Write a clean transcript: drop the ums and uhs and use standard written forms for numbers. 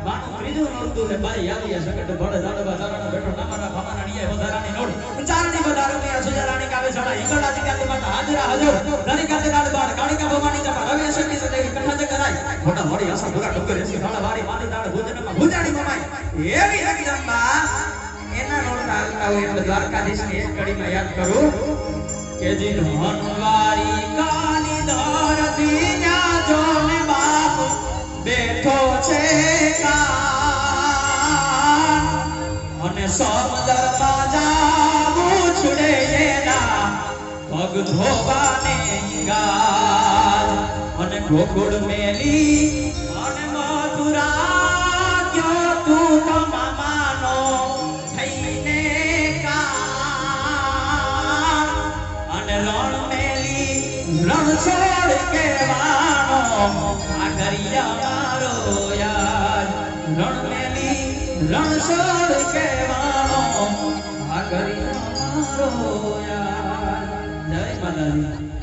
બાણું ત્રીજું નોરતું હે ભાઈ આવીએ સકટ ભળ દાડવા ચારણા બેઠો નામાના ભામાના નિયે વધારાની નોડ ચારણી વધારો કે સુજરાણી કાવે સડા ઈંગડા દીકા માતા હાજરા હજો ધણી કાતે દાડ બાર કાળિકા ભવાની જપા રવિ શક્તિ સદે કઠા જ કરાય મોટા મોડી આસા ભૂરા ડુંગર એસી થાળા વારી માની દાડ ભોજનમાં ભૂજાણી મમાઈ એવી જગદંબા એના નોડના હાલતા હોય એટલે દ્વારકાધીશની એક કડીમાં યાદ કરું કે જીન હનવારી કાની ધરતી ન્યા જોને બાપ બેઠો છે કાન અને સમુદ્રમાં જાવું છડે એના પગ ધોવાને ગાલ અને ગોકુળ મેલી અને મથુરા ક્યો તું તો મામાનો થઈને કાન અને રણ મેલી રણ છોડ કેવાનો આ ઘરિયા મારો યાર રણ મેલી રણ છોડ કેવાનો આ ઘરિયા મારો યાર જય માતાજી।